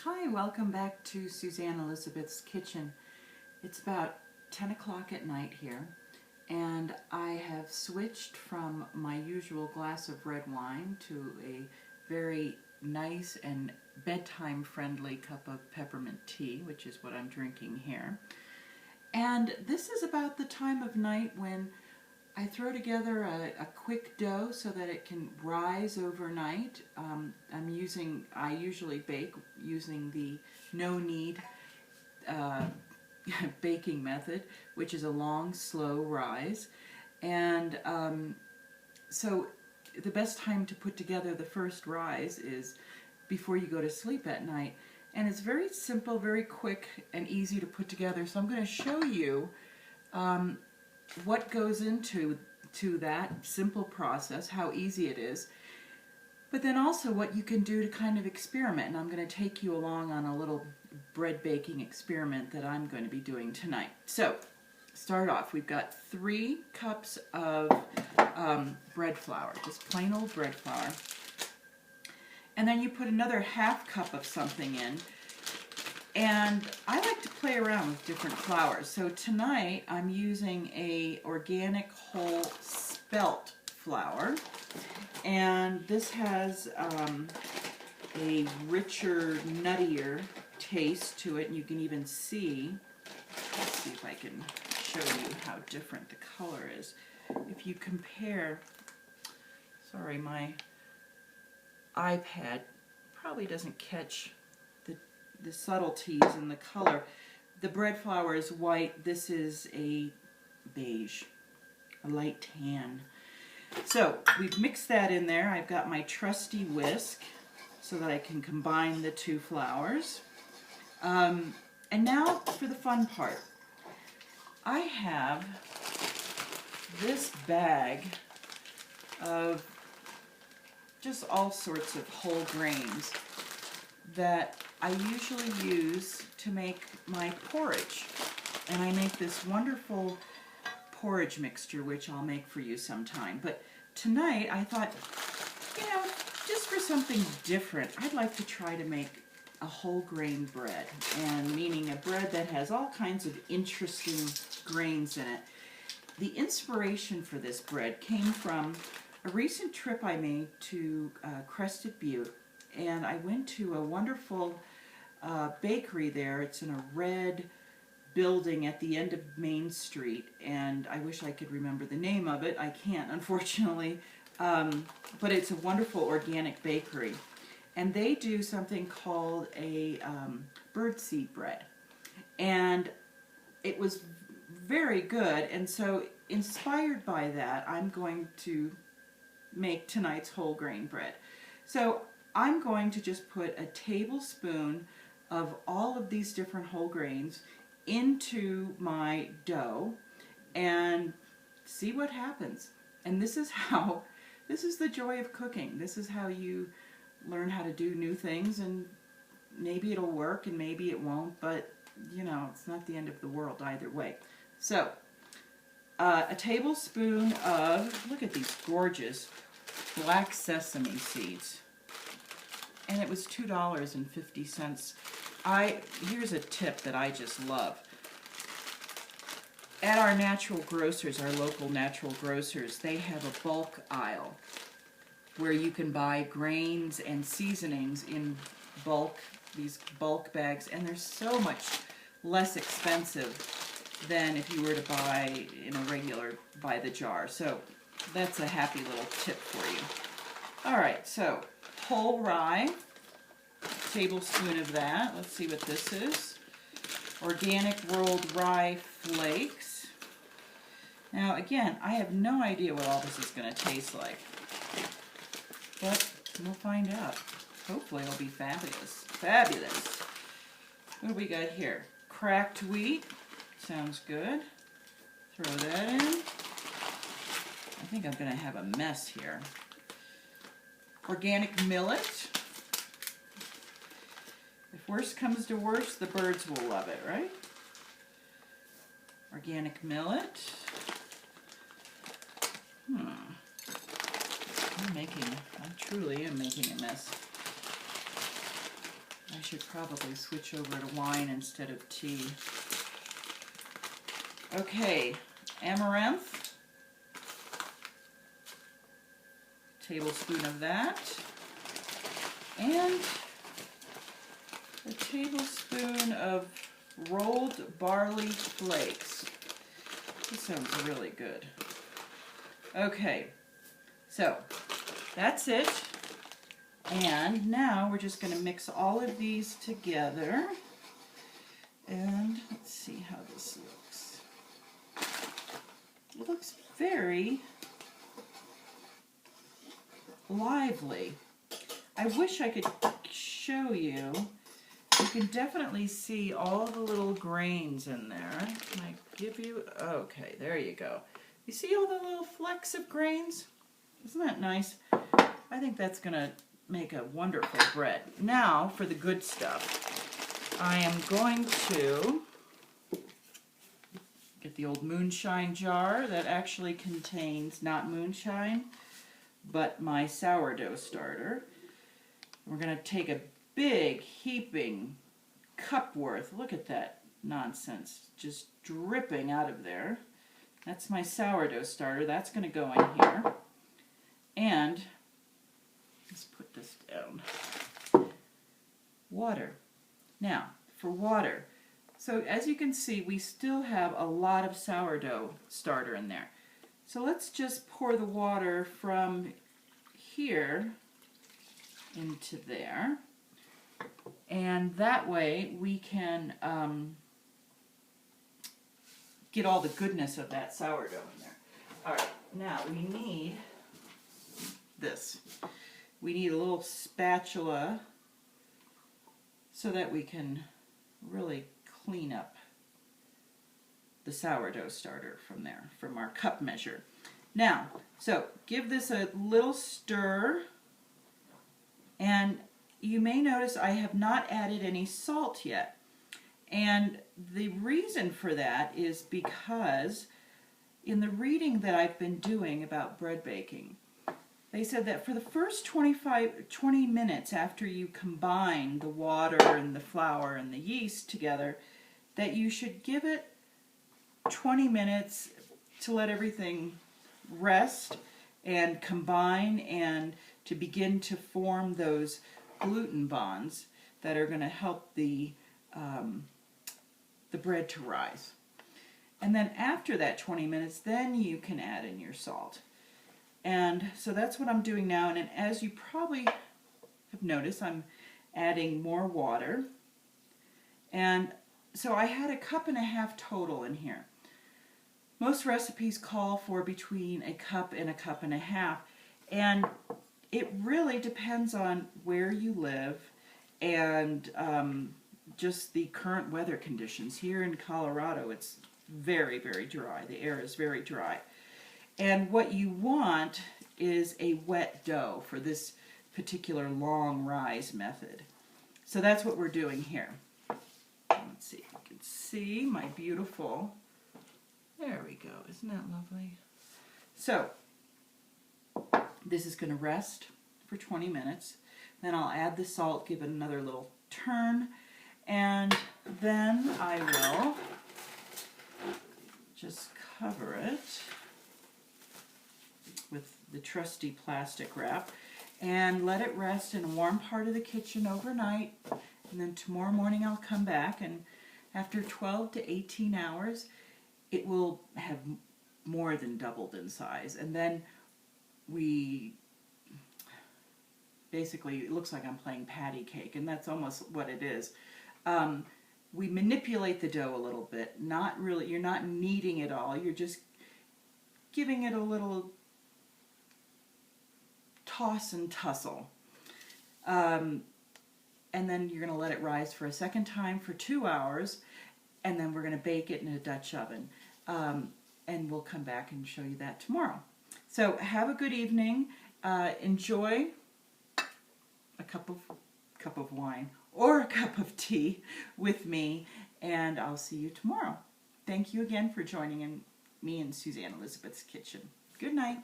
Hi, welcome back to Suzanne Elizabeth's Kitchen. It's about 10 o'clock at night here, and I have switched from my usual glass of red wine to a very nice and bedtime friendly cup of peppermint tea, which is what I'm drinking here. And this is about the time of night when I throw together a quick dough so that it can rise overnight. I usually bake using the No-Knead baking method, which is a long, slow rise. And so the best time to put together the first rise is before you go to sleep at night. And it's very simple, very quick, and easy to put together. So I'm going to show you what goes into that simple process, how easy it is, but then also what you can do to kind of experiment. And I'm going to take you along on a little bread baking experiment that I'm going to be doing tonight. So, start off, we've got 3 cups of bread flour, just plain old bread flour. And then you put another ½ cup of something in. And I like to play around with different flours. So tonight I'm using a organic whole spelt flour. And this has a richer, nuttier taste to it. And you can even see, let's see if I can show you how different the color is. If you compare, sorry, my iPad probably doesn't catch the subtleties in the color. The bread flour is white. This is a beige, a light tan. So we've mixed that in there. I've got my trusty whisk so that I can combine the 2 flours. And now for the fun part. I have this bag of just all sorts of whole grains that I usually use to make my porridge. And I make this wonderful porridge mixture, which I'll make for you sometime. But tonight I thought, just for something different, I'd like to try to make a whole grain bread, and meaning a bread that has all kinds of interesting grains in it. The inspiration for this bread came from a recent trip I made to Crested Butte, and I went to a wonderful bakery there. It's in a red building at the end of Main Street, and I wish I could remember the name of it. I can't, unfortunately, but it's a wonderful organic bakery. And they do something called a birdseed bread. And it was very good, and so inspired by that, I'm going to make tonight's whole grain bread. So I'm going to just put a tablespoon of all of these different whole grains into my dough and see what happens. And this is the joy of cooking. This is how you learn how to do new things, and maybe it'll work and maybe it won't, but it's not the end of the world either way. So a tablespoon of, look at these gorgeous black sesame seeds. And it was $2.50. Here's a tip that I just love. At our natural grocers, our local natural grocers, they have a bulk aisle where you can buy grains and seasonings in bulk, these bulk bags, and they're so much less expensive than if you were to buy in a regular by the jar. So that's a happy little tip for you. All right, so whole rye, tablespoon of that. Let's see what this is. Organic rolled rye flakes. Now again, I have no idea what all this is going to taste like, but we'll find out. Hopefully it'll be fabulous. Fabulous. What do we got here? Cracked wheat. Sounds good. Throw that in. I think I'm going to have a mess here. Organic millet. If worst comes to worst, the birds will love it, right? Organic millet. I truly am making a mess. I I should probably switch over to wine instead of tea. Okay, amaranth. Tablespoon of that. And a tablespoon of rolled barley flakes. This sounds really good. Okay, so that's it. And now we're just going to mix all of these together. And let's see how this looks. It looks very lively. I wish I could show you. You can definitely see all the little grains in there. Can I give you? Okay, there you go. You see all the little flecks of grains? Isn't that nice? I think that's going to make a wonderful bread. Now for the good stuff. I am going to get the old moonshine jar that actually contains not moonshine, but my sourdough starter. We're going to take a big heaping cup worth. Look at that nonsense just dripping out of there. That's my sourdough starter. That's going to go in here. And let's put this down. Water. Now, for water. So as you can see, we still have a lot of sourdough starter in there. So let's just pour the water from here into there. And that way we can get all the goodness of that sourdough in there. All right, now we need this. We need a little spatula so that we can really clean up the sourdough starter from there, from our cup measure. Now, so give this a little stir, and you may notice I have not added any salt yet. And the reason for that is because in the reading that I've been doing about bread baking, they said that for the first 20 minutes after you combine the water and the flour and the yeast together, that you should give it 20 minutes to let everything rest and combine and to begin to form those gluten bonds that are going to help the bread to rise. And then after that 20 minutes, then you can add in your salt. And so that's what I'm doing now. And as you probably have noticed, I'm adding more water. And so I had 1.5 cups total in here. Most recipes call for between 1 cup and 1.5 cups. And it really depends on where you live and just the current weather conditions. Here in Colorado, it's very, very dry. The air is very dry. And what you want is a wet dough for this particular long rise method. So that's what we're doing here. Let's see if you can see my beautiful, there we go, isn't that lovely? So this is going to rest for 20 minutes. Then I'll add the salt, give it another little turn, and then I will just cover it with the trusty plastic wrap and let it rest in a warm part of the kitchen overnight. And then tomorrow morning I'll come back, and after 12 to 18 hours it will have more than doubled in size. And then we basically, it looks like I'm playing patty cake, and that's almost what it is. We manipulate the dough a little bit. Not really, you're not kneading it all, you're just giving it a little toss and tussle. And then you're going to let it rise for a second time for 2 hours, and then we're going to bake it in a Dutch oven. And we'll come back and show you that tomorrow. So have a good evening. Enjoy a cup of wine or a cup of tea with me, and I'll see you tomorrow. Thank you again for joining me in Suzanne Elizabeth's kitchen. Good night.